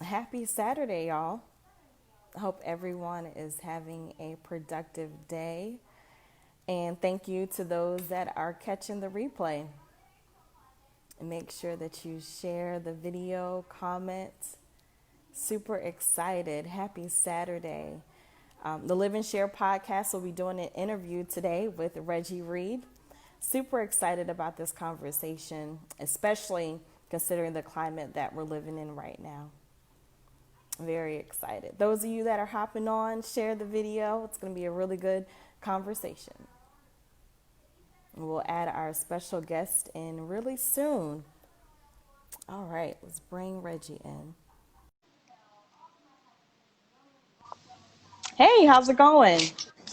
Happy Saturday, y'all. I hope everyone is having a productive day. And thank you to those that are catching the replay. And make sure that you share the video, comment. Super excited. Happy Saturday. The Live and Share podcast will be doing an interview today with Reggie Reed. Super excited about this conversation, especially considering the climate that we're living in right now. Very excited. Those of you that are hopping on, share the video. It's going to be a really good conversation. We'll add our special guest in really soon. All right, let's bring Reggie in. Hey, how's it going?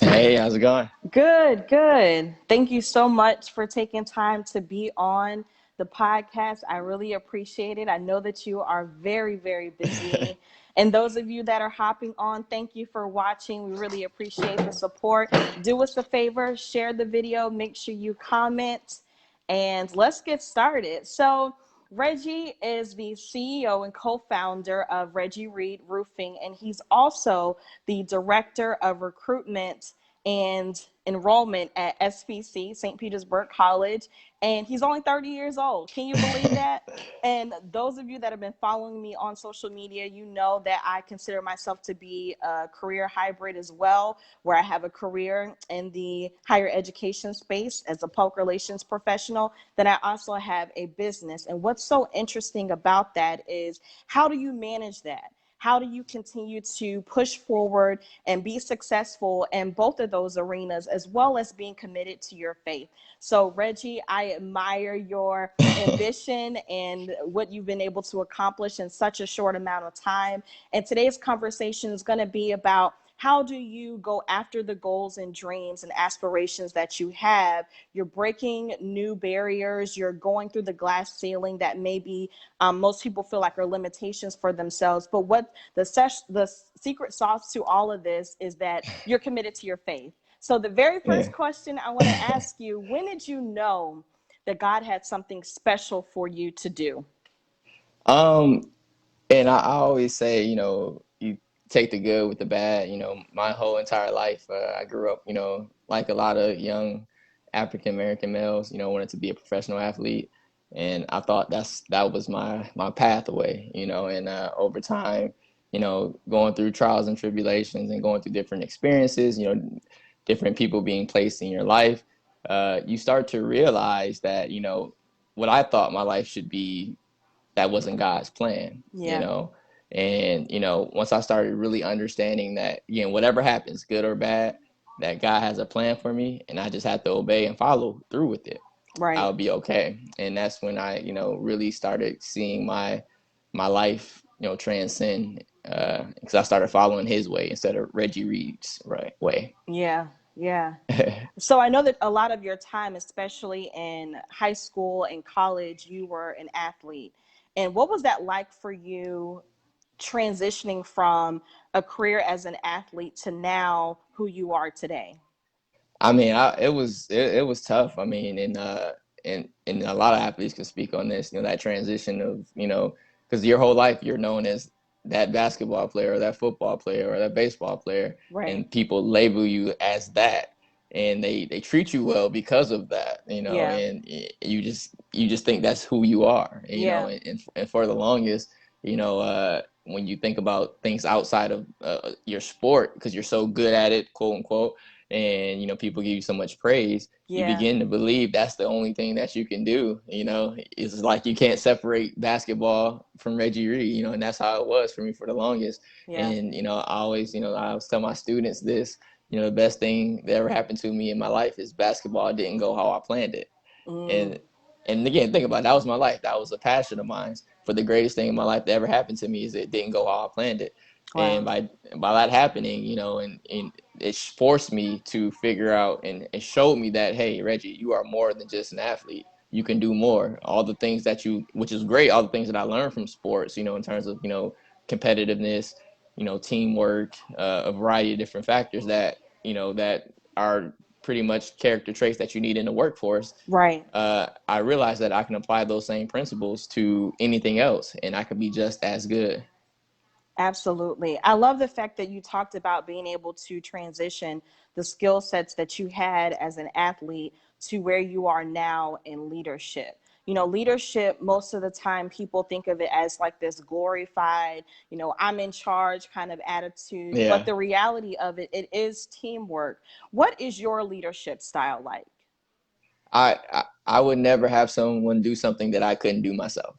Hey, how's it going? Good, good. Thank you so much for taking time to be on the podcast. I really appreciate it. I know that you are very, very busy. And those of you that are hopping on, thank you for watching. We really appreciate the support. Do us a favor, share the video, make sure you comment, and let's get started. So, Reggie is the CEO and co-founder of Reggie Reed Roofing, and he's also the director of recruitment and enrollment at SPC, St. Petersburg College, and he's only 30 years old. Can you believe that? And those of you that have been following me on social media, you know that I consider myself to be a career hybrid as well, where I have a career in the higher education space as a public relations professional. Then I also have a business. And what's so interesting about that is, how do you manage that? How do you continue to push forward and be successful in both of those arenas, as well as being committed to your faith? So, Reggie, I admire your ambition and what you've been able to accomplish in such a short amount of time. And today's conversation is going to be about, how do you go after the goals and dreams and aspirations that you have? You're breaking new barriers. You're going through the glass ceiling that maybe most people feel like are limitations for themselves. But what the secret sauce to all of this is that you're committed to your faith. So the very first Yeah. question I want to ask you, when did you know that God had something special for you to do? Um, and I always say, you take the good with the bad. My whole entire life, I grew up, like a lot of young African American males, wanted to be a professional athlete, and I thought that was my pathway, and over time, going through trials and tribulations and going through different experiences, different people being placed in your life, you start to realize that, what I thought my life should be, that wasn't God's plan, Yeah. And, once I started really understanding that, again, whatever happens, good or bad, that God has a plan for me and I just have to obey and follow through with it, Right. I'll be okay. And that's when I, really started seeing my life, transcend, because I started following his way instead of Reggie Reed's way. Yeah. Yeah. So I know that a lot of your time, especially in high school and college, you were an athlete. And what was that like for you, transitioning from a career as an athlete to now who you are today? I mean, it was tough. I mean, and a lot of athletes can speak on this. That transition of, because your whole life you're known as that basketball player or that football player or that baseball player, Right. and people label you as that, and they treat you well because of that. Yeah. And you just think that's who you are. Yeah. And for the longest, when you think about things outside of your sport, because you're so good at it, quote unquote, and people give you so much praise, you Yeah. begin to believe that's the only thing that you can do. It's like you can't separate basketball from Reggie Reed, and that's how it was for me for the longest. Yeah. And I always tell my students this, the best thing that ever happened to me in my life is basketball didn't go how I planned it. Mm. And again, think about it, that was my life, that was a passion of mine. For the greatest thing in my life that ever happened to me is it didn't go how I planned it. And Wow. by that happening, and it forced me to figure out, and it showed me that, hey, Reggie, you are more than just an athlete. You can do more. All the things which is great, all the things that I learned from sports, in terms of, competitiveness, teamwork, a variety of different factors that, that are pretty much character traits that you need in the workforce. Right. I realized that I can apply those same principles to anything else, and I could be just as good. Absolutely. I love the fact that you talked about being able to transition the skill sets that you had as an athlete to where you are now in leadership. You know, leadership, most of the time, people think of it as like this glorified, I'm in charge kind of attitude. But Yeah. the reality of it, it is teamwork. What is your leadership style like? I would never have someone do something that I couldn't do myself.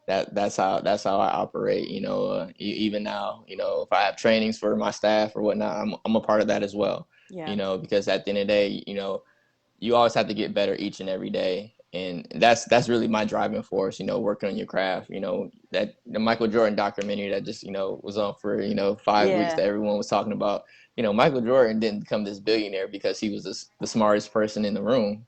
That's how I operate. Even now, if I have trainings for my staff or whatnot, I'm a part of that as well. Yeah. Because at the end of the day, you always have to get better each and every day, and that's really my driving force. Working on your craft. That the Michael Jordan documentary that just was on for 5 weeks Yeah. that everyone was talking about. Michael Jordan didn't become this billionaire because he was the smartest person in the room.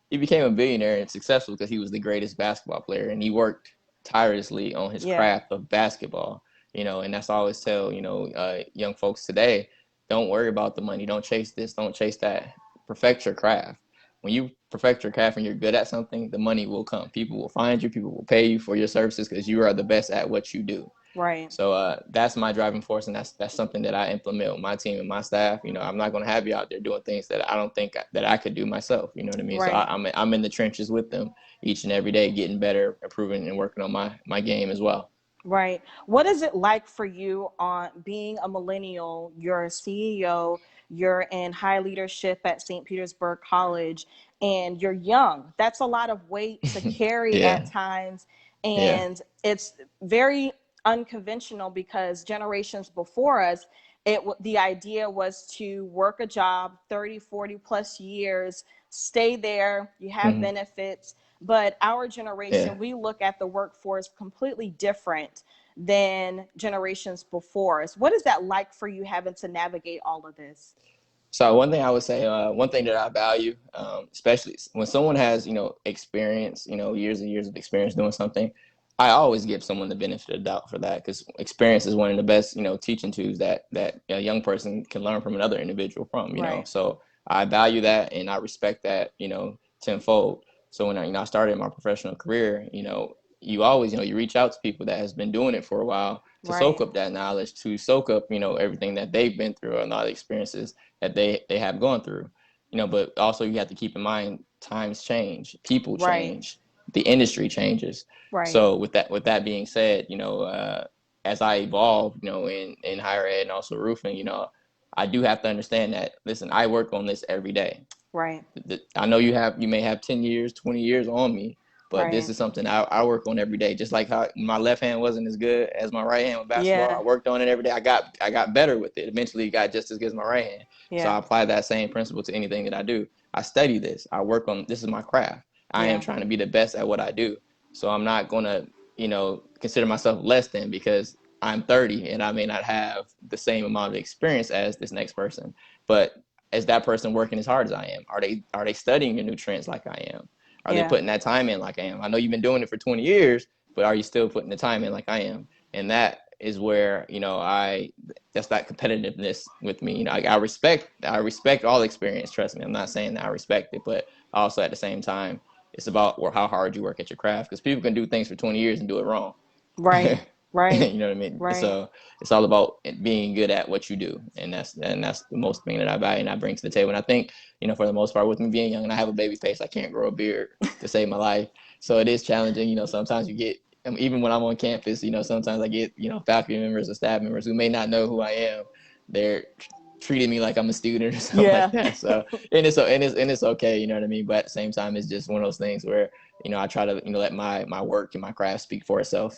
He became a billionaire and successful because he was the greatest basketball player, and he worked tirelessly on his Yeah. craft of basketball. And that's all I always tell young folks today: don't worry about the money, don't chase this, don't chase that. Perfect your craft. When you perfect your craft and you're good at something, the money will come. People will find you. People will pay you for your services because you are the best at what you do. Right. So that's my driving force, and that's something that I implement with my team and my staff. I'm not going to have you out there doing things that I don't think that I could do myself. You know what I mean? So Right. I'm in the trenches with them each and every day, getting better, improving, and working on my game as well. Right. What is it like for you on being a millennial? You're a CEO, you're in high leadership at St. Petersburg College, and you're young. That's a lot of weight to carry at Yeah, times. yeah, And it's very unconventional because generations before us, the idea was to work a job 30, 40 plus years, stay there, you have hmm benefits. But our yeah. generation, we look at the workforce completely different than generations before us. What is that like for you having to navigate all of this? So one thing I would say, one thing that I value, especially when someone has, experience, years and years of experience doing something, I always give someone the benefit of the doubt for that because experience is one of the best, teaching tools that a young person can learn from another individual from. Right. So I value that and I respect that, tenfold. So when I started my professional career, you always, you reach out to people that has been doing it for a while to soak Right. up that knowledge, to soak up, everything that they've been through and all the experiences that they have gone through. But also you have to keep in mind times change, people Right. change, the industry changes. Right. So with that being said, as I evolve, in higher ed and also roofing, I do have to understand that. Listen, I work on this every day. Right. I know you may have 10 years, 20 years on me, but this Right. is something I work on every day. Just like how my left hand wasn't as good as my right hand with basketball, Yeah. I worked on it every day. I got better with it. Eventually, it got just as good as my right hand. So Yeah. I apply that same principle to anything that I do. I study this. I work on this is my craft. I am Yeah. trying to be the best at what I do. So I'm not gonna, consider myself less than because I'm 30 and I may not have the same amount of experience as this next person. But is that person working as hard as I am? Are they studying the new trends like I am? Are they Yeah. putting that time in like I am? I know you've been doing it for 20 years, but are you still putting the time in like I am? And that is where that's that competitiveness with me. I respect all experience. Trust me, I'm not saying that I respect it, but also at the same time, it's about how hard you work at your craft because people can do things for 20 years and do it wrong. Right. Right. You know what I mean? Right. So it's all about being good at what you do, and that's the most thing that I value and I bring to the table. And I think for the most part, with me being young and I have a baby face, I can't grow a beard to save my life. So it is challenging. Sometimes you get even when I'm on campus, sometimes I get faculty members or staff members who may not know who I am. They're treating me like I'm a student or something like Yeah. that. So and it's okay. You know what I mean? But at the same time, it's just one of those things where I try to let my work and my craft speak for itself.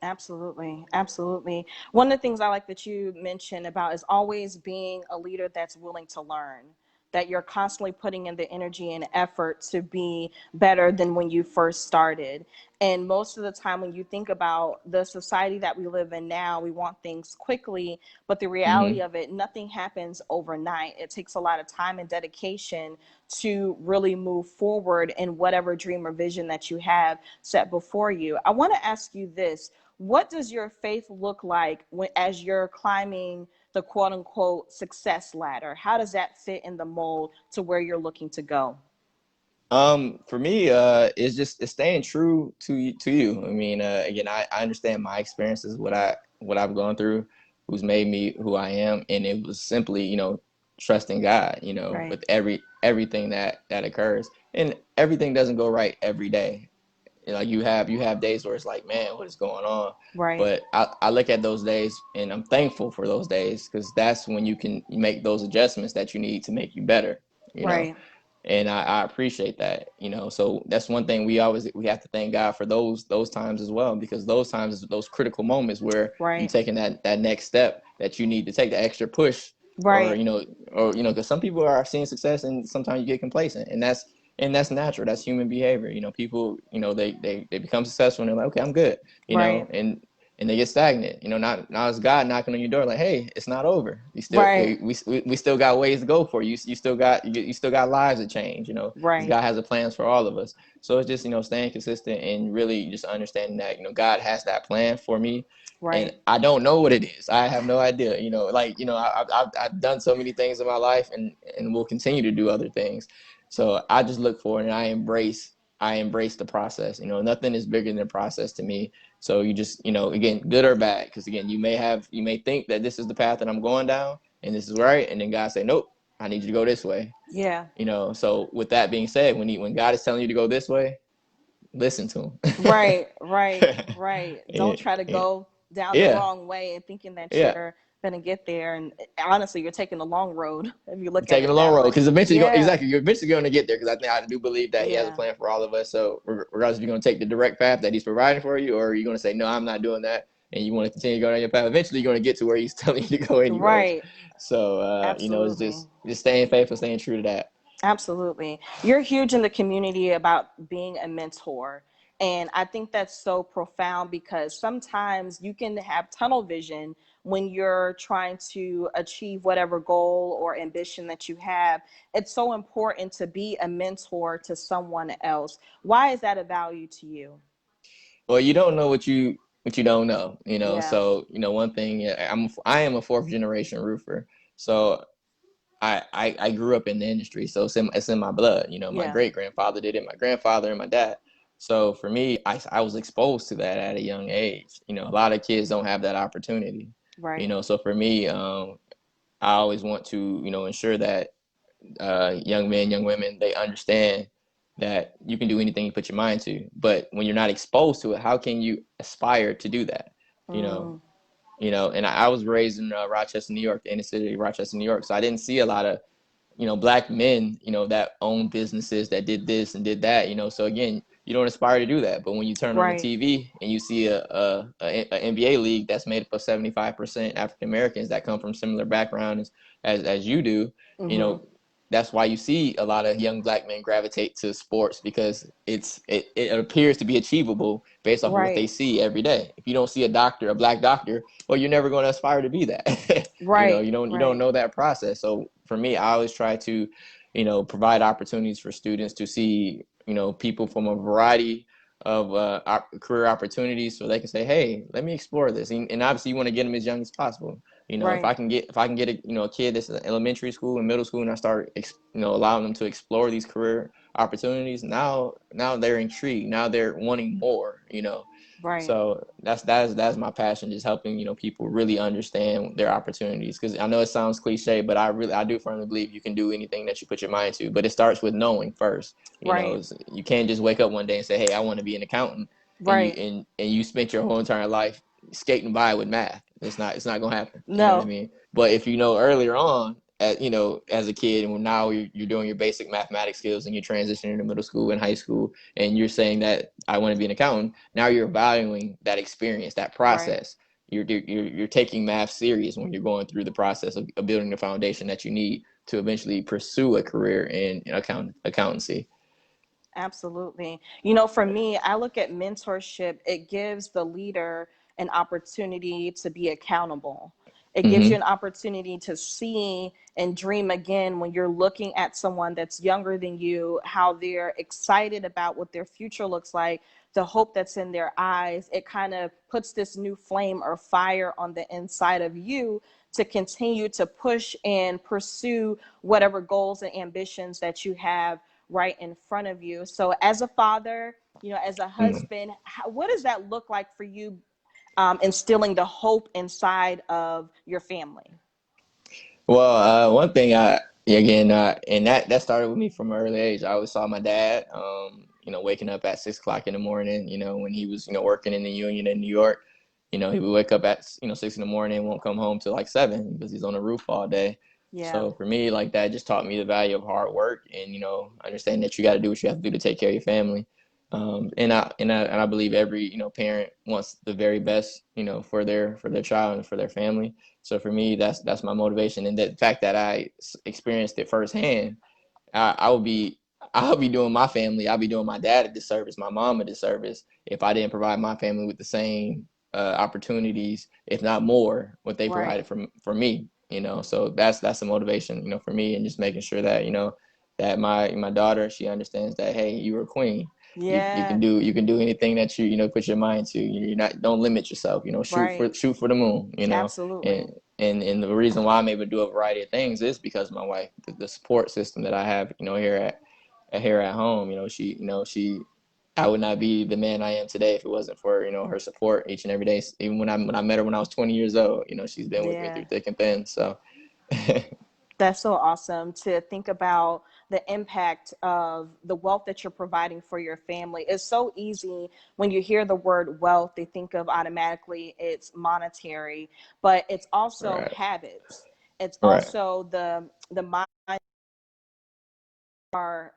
Absolutely. Absolutely. One of the things I like that you mentioned about is always being a leader that's willing to learn, that you're constantly putting in the energy and effort to be better than when you first started. And most of the time, when you think about the society that we live in now, we want things quickly, but the reality Hmm of it, nothing happens overnight. It takes a lot of time and dedication to really move forward in whatever dream or vision that you have set before you. I want to ask you this: what does your faith look like as you're climbing the quote unquote success ladder? How does that fit in the mold to where you're looking to go? For me, it's staying true to you. I mean, again, I understand my experiences, what I've gone through, who's made me who I am, and it was simply, trusting God, Right. with everything that occurs, and everything doesn't go right every day. Like you have days where it's like, man, what is going on? Right. But I look at those days and I'm thankful for those days because that's when you can make those adjustments that you need to make you better, you know. Right. And I appreciate that, So that's one thing we have to thank God for those times as well, because those times, those critical moments where you Right. taking that next step that you need to take, the extra push, or Right. because some people are seeing success and sometimes you get complacent, and that's natural. That's human behavior. People, they become successful and they're like, okay, I'm good, Right. and they get stagnant. Not now it's God knocking on your door like, hey, it's not over. Right. We still got ways to go for you. You still got lives to change. Because Right. God has a plans for all of us. So it's just staying consistent and really just understanding that God has that plan for me. And Right. I don't know what it is. I have no idea. I've done so many things in my life, and will continue to do other things. So I just look for it, and I embrace the process. Nothing is bigger than the process to me. So you just, again, good or bad, because again, you may think that this is the path that I'm going down and this is right, and then God say, nope, I need you to go this way. Yeah. So with that being said, when God is telling you to go this way, listen to Right. Right. him. Right. Don't and, try to and, go down the yeah, wrong way and thinking that yeah. you're gonna get there. And honestly, you're taking the long road if you look at Taking it a long that road, way. because eventually Yeah. you're eventually going to get there, because I do believe that He has a Yeah. plan for all of us. So regardless if you're going to take the direct path that He's providing for you, or you're going to say, no, I'm not doing that, and you want to continue to go down your path, eventually you're going to get to where He's telling you to go anyways. Right. So it's Absolutely. just staying faithful, staying true to that. Absolutely. You're huge in the community about being a mentor. And I think that's so profound because sometimes you can have tunnel vision when you're trying to achieve whatever goal or ambition that you have. It's so important to be a mentor to someone else. Why is that a value to you? Well, you don't know what you don't know. Yeah. So one thing, yeah, I am a fourth generation roofer. So I grew up in the industry, so it's in my blood. My Yeah. great grandfather did it, my grandfather and my dad. So for me, I was exposed to that at a young age. A lot of kids don't have that opportunity. Right. So for me, I always want to ensure that young men, young women, they understand that you can do anything you put your mind to. But when you're not exposed to it, how can you aspire to do that? You know, Mm, and I was raised in Rochester, New York, the inner city of Rochester, New York. So I didn't see a lot of black men, that own businesses, that did this and did that. So again, you don't aspire to do that. But when you turn on the right. TV and you see a NBA league that's made up of 75% African Americans that come from similar backgrounds as you do, you Hmm. know, that's why you see a lot of young black men gravitate to sports, because it appears to be achievable based off of what they Right. see every day. If you don't see a black doctor, well, you're never going to aspire to be that. Right. You don't Right. know that process. So for me, I always try to provide opportunities for students to see people from a variety of career opportunities, so they can say, hey, let me explore this. And obviously you want to get them as young as possible. If Right. I can get a kid that's in elementary school and middle school, and I start allowing them to explore these career opportunities, now they're intrigued, now they're wanting more. Right. So that's my passion, just helping people really understand their opportunities. Because I know it sounds cliche, but I do firmly believe you can do anything that you put your mind to. But it starts with knowing first. Right. You can't just wake up one day and say, "Hey, I want to be an accountant," and you Right. and you spent your whole entire life skating by with math. It's not gonna happen. You know what I No. mean? But if you know earlier on, as a kid, and now you're doing your basic mathematics skills, and you're transitioning to middle school and high school, and you're saying that I want to be an accountant. Now you're valuing that experience, that Right. process. You're taking math serious when you're going through the process of building the foundation that you need to eventually pursue a career in accountancy. Absolutely. For me, I look at mentorship, it gives the leader an opportunity to be accountable. It gives you Mm-hmm. an opportunity to see and dream again when you're looking at someone that's younger than you, how they're excited about what their future looks like, the hope that's in their eyes. It kind of puts this new flame or fire on the inside of you to continue to push and pursue whatever goals and ambitions that you have right in front of you. So as a father, as a Mm-hmm. husband, what does that look like for you instilling the hope inside of your family? Well, one thing again, and that started with me from an early age. I always saw my dad, waking up at 6 o'clock in the morning. When he was, working in the union in New York, he would wake up at 6 in the morning and won't come home till like 7 because he's on the roof all day. Yeah, So for me, like that just taught me the value of hard work and understand that you got to do what you have to do to take care of your family. And I believe every parent wants the very best for their child and for their family. So for me, that's my motivation, and the fact that I experienced it firsthand, I would be I'll be doing my family, I'll be doing my dad a disservice, my mom a disservice if I didn't provide my family with the same opportunities, if not more, what they right. provided for me. So that's a motivation, for me, and just making sure that that my daughter, she understands that, hey, you're a queen. You can Yeah, do anything that put your mind to. You're not Don't limit yourself. right. Shoot for the moon. Absolutely. And the reason why I'm able to do a variety of things is because of my wife, the support system that I have, here at home. She I would not be the man I am today if it wasn't for her support each and every day. Even when I met her when I was 20 years old, she's been with me Yeah. through thick and thin. So That's so awesome to think about the impact of the wealth that you're providing for your family. It's so easy when you hear the word wealth, they think of automatically it's monetary, but it's also right, habits. It's right. also the mind are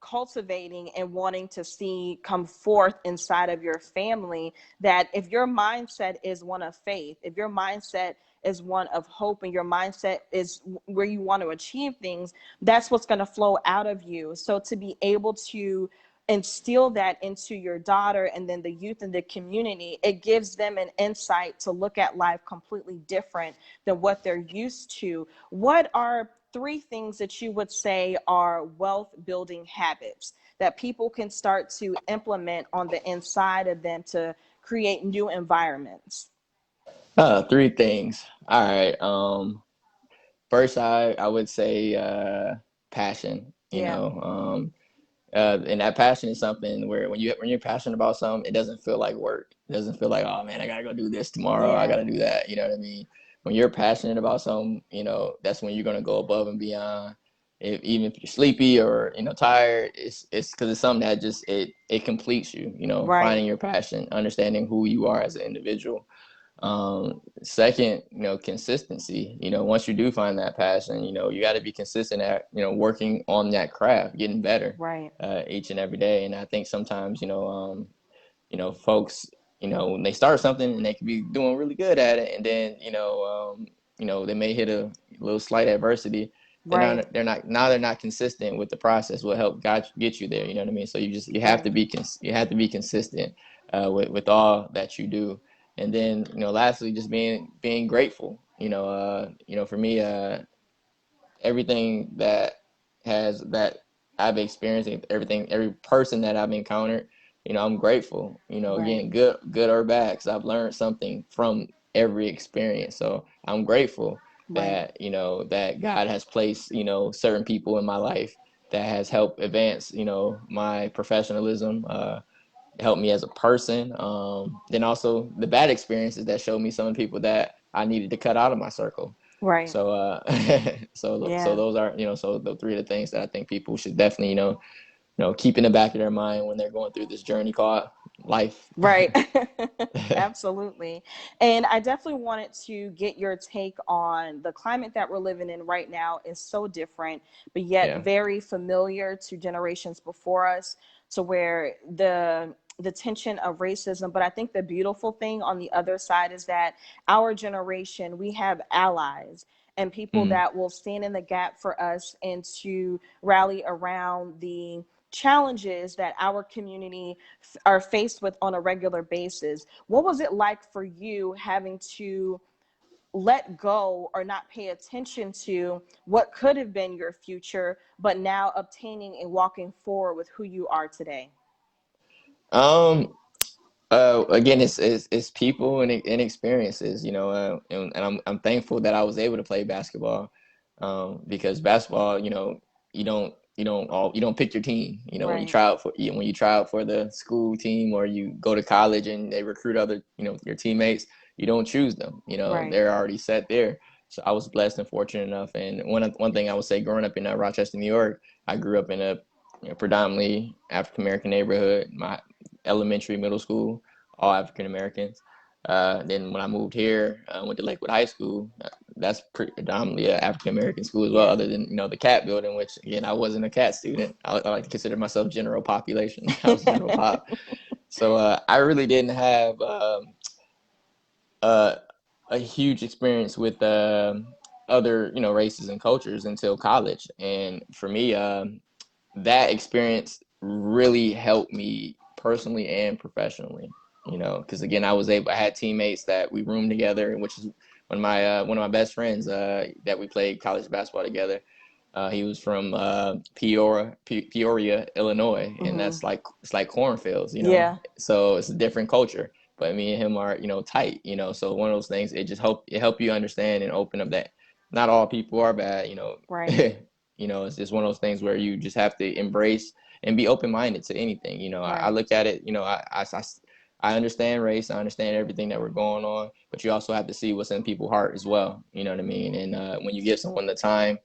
cultivating and wanting to see come forth inside of your family, that if your mindset is one of faith, if your mindset is one of hope, and your mindset is where you want to achieve things, that's what's going to flow out of you. So to be able to instill that into your daughter and then the youth in the community, it gives them an insight to look at life completely different than what they're used to. What are three things that you would say are wealth building habits that people can start to implement on the inside of them to create new environments? Three things. All right. First, I would say passion. Yeah, And that passion is something where when you're passionate about something, it doesn't feel like work. It doesn't feel like, oh man, I gotta go do this tomorrow. I yeah, gotta do that. You know what I mean? When you're passionate about something, that's when you're gonna go above and beyond. Even if you're sleepy or tired, it's because it's something that just it completes you. right, Finding your passion, understanding who you are as an individual. Second, consistency. Once you do find that passion, you got to be consistent at, working on that craft, getting better right, each and every day. And I think sometimes, folks, when they start something and they can be doing really good at it, and then, they may hit a little slight adversity. right, They're not consistent with the process. What helped get you there? You know what I mean? So you have right, to be consistent with all that you do. And then, lastly, just being grateful. For me, everything that I've experienced, every person that I've encountered, I'm grateful. right, Again, good or bad, because I've learned something from every experience. So I'm grateful right, that that God has placed certain people in my life that has helped advance my professionalism, help me as a person. Then also the bad experiences that showed me some of the people that I needed to cut out of my circle. right. So, so Yeah, those are, so the three of the things that I think people should definitely, keep in the back of their mind when they're going through this journey called life. right. Absolutely. And I definitely wanted to get your take on the climate that we're living in right now is so different, but yet Yeah. very familiar to generations before us, to where the tension of racism. But I think the beautiful thing on the other side is that our generation, we have allies and people Mm. that will stand in the gap for us and to rally around the challenges that our community are faced with on a regular basis. What was it like for you having to let go or not pay attention to what could have been your future, but now obtaining and walking forward with who you are today? Um, Again, it's people and experiences, and I'm thankful that I was able to play basketball, because basketball, you don't. you don't pick your team. When you Right. try out for the school team, or you go to college and they recruit other, your teammates, you don't choose them. Right. They're already set there. So I was blessed and fortunate enough. And one thing I would say, growing up in Rochester, New York, I grew up in a predominantly African American neighborhood. My elementary, middle school, all African Americans. Then when I moved here, I went to Lakewood High School. That's predominantly an African American school as well, Yeah. other than the CAT building, which again I wasn't a CAT student. I like to consider myself general population. I was general pop, so I really didn't have uh, a huge experience with other races and cultures until college. And for me, that experience really helped me personally and professionally. Because again, I had teammates that we roomed together, which is one of my best friends that we played college basketball together. He was from Peoria, Illinois, and Hmm. it's like cornfields, Yeah. so it's a different culture. But me and him are, tight, so one of those things, it help you understand and open up that not all people are bad, Right. it's just one of those things where you just have to embrace and be open minded to anything. I Right. look at it, I understand race, I understand everything that we're going on, but you also have to see what's in people's heart as well. You know what I mean? And when you give someone the time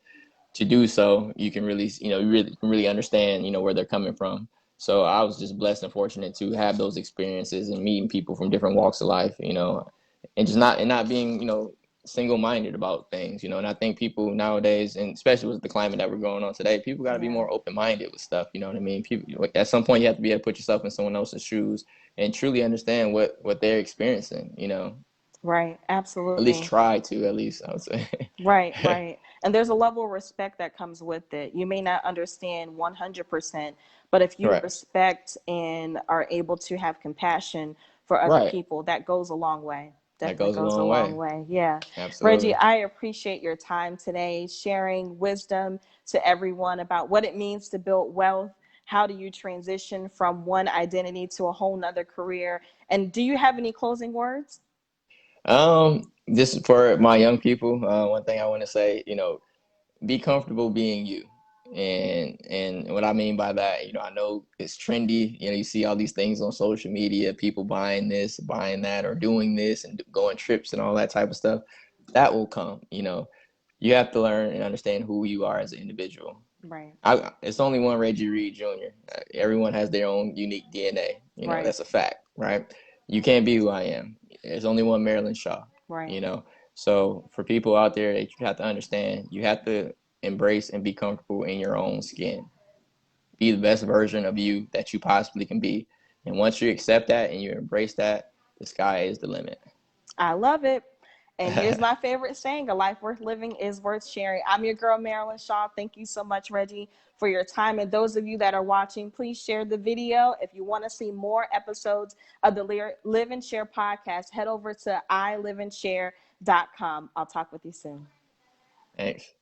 to do so, you can really, really understand, where they're coming from. So I was just blessed and fortunate to have those experiences and meeting people from different walks of life, and just not being, single-minded about things, and I think people nowadays, and especially with the climate that we're going on today, people got to be Yeah. more open-minded with stuff. You know what I mean? People, at some point, you have to be able to put yourself in someone else's shoes and truly understand what they're experiencing. Right. At least Absolutely. try to, at least I would say. Right, right. And there's a level of respect that comes with it. You may not understand 100%, but if you Right. respect and are able to have compassion for other Right. people, that goes a long way. That Definitely goes a goes a long long way. way. Yeah. Reggie, Absolutely. I appreciate your time today, sharing wisdom to everyone about what it means to build wealth. How do you transition from one identity to a whole nother career? And do you have any closing words? This is for my young people. One thing I want to say, be comfortable being you. And what I mean by that, I know it's trendy. You see all these things on social media, people buying this, buying that, or doing this and going trips and all that type of stuff. That will come. You have to learn and understand who you are as an individual. Right, It's only one Reggie Reed Jr. Everyone has their own unique DNA. right, That's a fact, right? You can't be who I am. There's only one Marilyn Shaw. right. You know, so for people out there, that you have to understand, you have to embrace and be comfortable in your own skin. Be the best version of you that you possibly can be. And once you accept that and you embrace that, the sky is the limit. I love it. And here's my favorite saying: a life worth living is worth sharing. I'm your girl, Marilyn Shaw. Thank you so much, Reggie, for your time. And those of you that are watching, please share the video. If you want to see more episodes of the Live and Share podcast, head over to iliveandshare.com. I'll talk with you soon. Thanks.